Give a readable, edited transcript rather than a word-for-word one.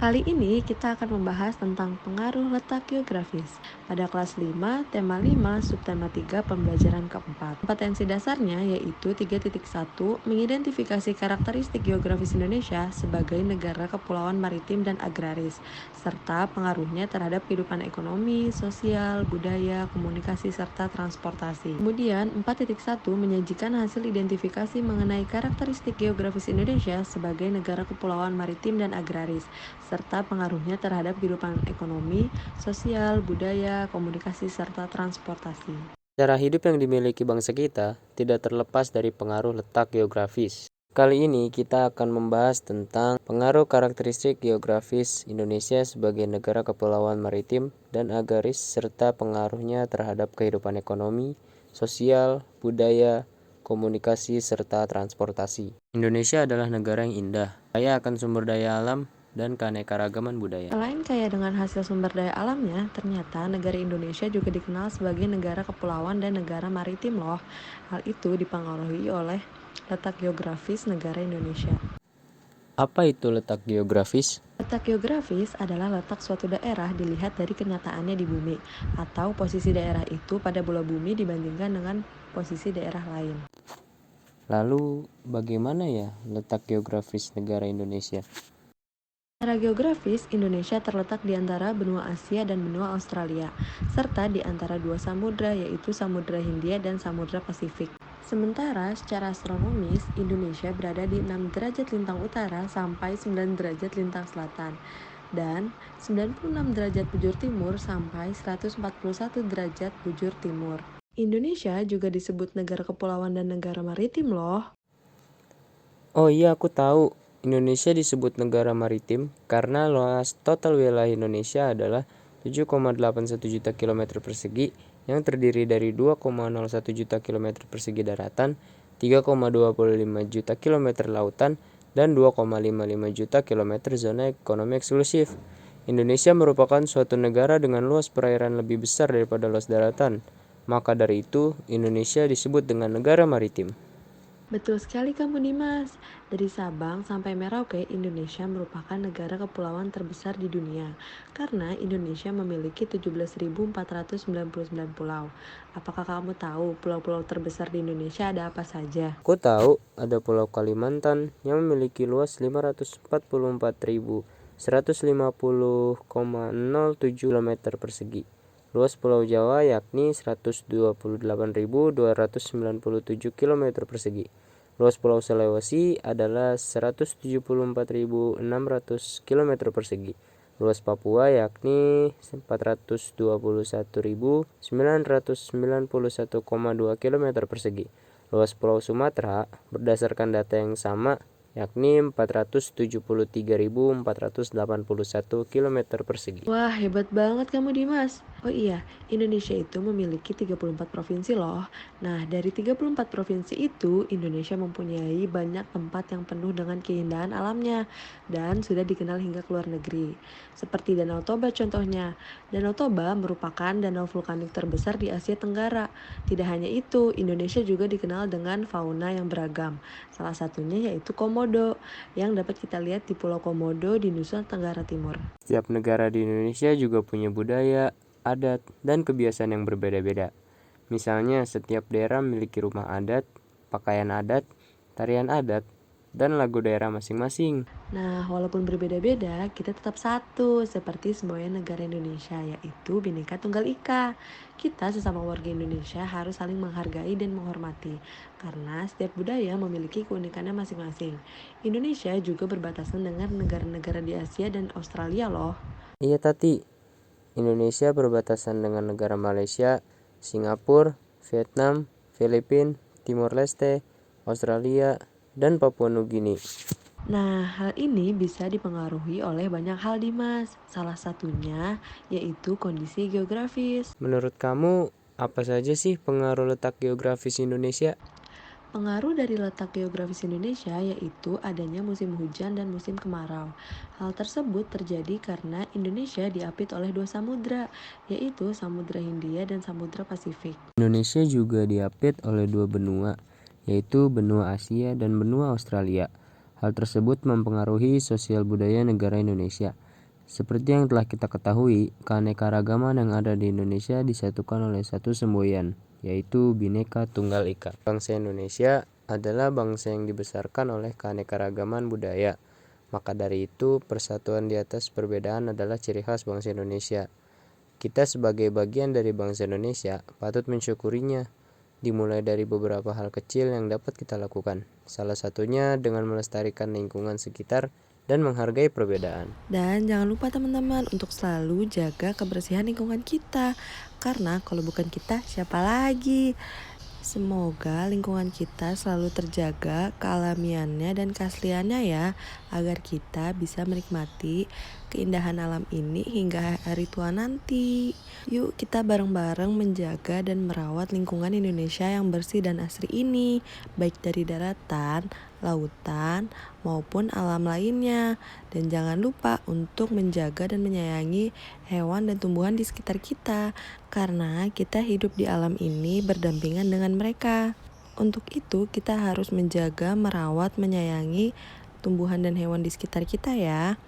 Kali ini kita akan membahas tentang pengaruh letak geografis. Pada kelas 5, tema 5, subtema 3, pembelajaran keempat. Kompetensi dasarnya yaitu 3.1, mengidentifikasi karakteristik geografis Indonesia sebagai negara kepulauan maritim dan agraris, serta pengaruhnya terhadap kehidupan ekonomi, sosial, budaya, komunikasi, serta transportasi. Kemudian 4.1 menyajikan hasil identifikasi mengenai karakteristik geografis Indonesia sebagai negara kepulauan maritim dan agraris, serta pengaruhnya terhadap kehidupan ekonomi, sosial, budaya, komunikasi, serta transportasi. Cara hidup yang dimiliki bangsa kita tidak terlepas dari pengaruh letak geografis. Kali ini kita akan membahas tentang pengaruh karakteristik geografis Indonesia sebagai negara kepulauan maritim dan agraris serta pengaruhnya terhadap kehidupan ekonomi, sosial, budaya, komunikasi, serta transportasi. Indonesia adalah negara yang indah, kaya akan sumber daya alam, dan keanekaragaman budaya. Selain kaya dengan hasil sumber daya alamnya, ternyata negara Indonesia juga dikenal sebagai negara kepulauan dan negara maritim loh. Hal itu dipengaruhi oleh letak geografis negara Indonesia. Apa itu letak geografis? Letak geografis adalah letak suatu daerah dilihat dari kenyataannya di bumi, atau posisi daerah itu pada bola bumi dibandingkan dengan posisi daerah lain. Lalu bagaimana ya letak geografis negara Indonesia? Secara geografis, Indonesia terletak di antara benua Asia dan benua Australia, serta di antara dua samudra yaitu Samudra Hindia dan Samudra Pasifik. Sementara secara astronomis, Indonesia berada di 6 derajat lintang utara sampai 9 derajat lintang selatan, dan 96 derajat bujur timur sampai 141 derajat bujur timur. Indonesia juga disebut negara kepulauan dan negara maritim loh. Oh iya, aku tahu. Indonesia disebut negara maritim karena luas total wilayah Indonesia adalah 7,81 juta kilometer persegi yang terdiri dari 2,01 juta kilometer persegi daratan, 3,25 juta kilometer lautan, dan 2,55 juta kilometer zona ekonomi eksklusif. Indonesia merupakan suatu negara dengan luas perairan lebih besar daripada luas daratan. Maka dari itu, Indonesia disebut dengan negara maritim. Betul sekali kamu Dimas. Dari Sabang sampai Merauke, Indonesia merupakan negara kepulauan terbesar di dunia. Karena Indonesia memiliki 17.499 pulau. Apakah kamu tahu pulau-pulau terbesar di Indonesia ada apa saja? Aku tahu ada Pulau Kalimantan yang memiliki luas 544.150,07 km persegi. Luas Pulau Jawa yakni 128.297 km persegi. Luas Pulau Sulawesi adalah 174.600 km persegi. Luas Papua yakni 421.991,2 km persegi. Luas Pulau Sumatera berdasarkan data yang sama yakni 473.481 km persegi. Wah, hebat banget kamu Dimas. Oh iya, Indonesia itu memiliki 34 provinsi loh. Nah, dari 34 provinsi itu, Indonesia mempunyai banyak tempat yang penuh dengan keindahan alamnya dan sudah dikenal hingga ke luar negeri. Seperti Danau Toba contohnya. Danau Toba merupakan danau vulkanik terbesar di Asia Tenggara. Tidak hanya itu, Indonesia juga dikenal dengan fauna yang beragam. Salah satunya yaitu Komodo, yang dapat kita lihat di Pulau Komodo di Nusa Tenggara Timur. Setiap negara di Indonesia juga punya budaya, adat, dan kebiasaan yang berbeda-beda. Misalnya, setiap daerah memiliki rumah adat, pakaian adat, tarian adat, dan lagu daerah masing-masing. Nah, walaupun berbeda-beda, kita tetap satu, seperti semuanya negara Indonesia, yaitu Bhinneka Tunggal Ika. Kita sesama warga Indonesia harus saling menghargai dan menghormati, karena setiap budaya memiliki keunikannya masing-masing. Indonesia juga berbatasan dengan negara-negara di Asia dan Australia loh. Iya, Tati. Indonesia berbatasan dengan negara Malaysia, Singapura, Vietnam, Filipina, Timor Leste, Australia, dan Papua Nugini. Nah, hal ini bisa dipengaruhi oleh banyak hal Dimas. Salah satunya yaitu kondisi geografis. Menurut kamu, apa saja sih pengaruh letak geografis Indonesia? Pengaruh dari letak geografis Indonesia yaitu adanya musim hujan dan musim kemarau. Hal tersebut terjadi karena Indonesia diapit oleh dua samudra, yaitu Samudra Hindia dan Samudra Pasifik. Indonesia juga diapit oleh dua benua, yaitu benua Asia dan benua Australia. Hal tersebut mempengaruhi sosial budaya negara Indonesia. Seperti yang telah kita ketahui, keanekaragaman yang ada di Indonesia disatukan oleh satu semboyan, yaitu Bhinneka Tunggal Ika. Bangsa Indonesia adalah bangsa yang dibesarkan oleh keanekaragaman budaya. Maka dari itu, persatuan di atas perbedaan adalah ciri khas bangsa Indonesia. Kita sebagai bagian dari bangsa Indonesia patut mensyukurinya, dimulai dari beberapa hal kecil yang dapat kita lakukan. Salah satunya dengan melestarikan lingkungan sekitar dan menghargai perbedaan. Dan jangan lupa teman-teman untuk selalu jaga kebersihan lingkungan kita. Karena kalau bukan kita, siapa lagi? Semoga lingkungan kita selalu terjaga kealamiannya dan keasliannya ya, agar kita bisa menikmati keindahan alam ini hingga hari tua nanti. Yuk kita bareng-bareng menjaga dan merawat lingkungan Indonesia yang bersih dan asri ini, baik dari daratan, lautan, maupun alam lainnya. Dan jangan lupa untuk menjaga dan menyayangi hewan dan tumbuhan di sekitar kita, karena kita hidup di alam ini berdampingan dengan mereka. Untuk itu kita harus menjaga, merawat, menyayangi tumbuhan dan hewan di sekitar kita ya.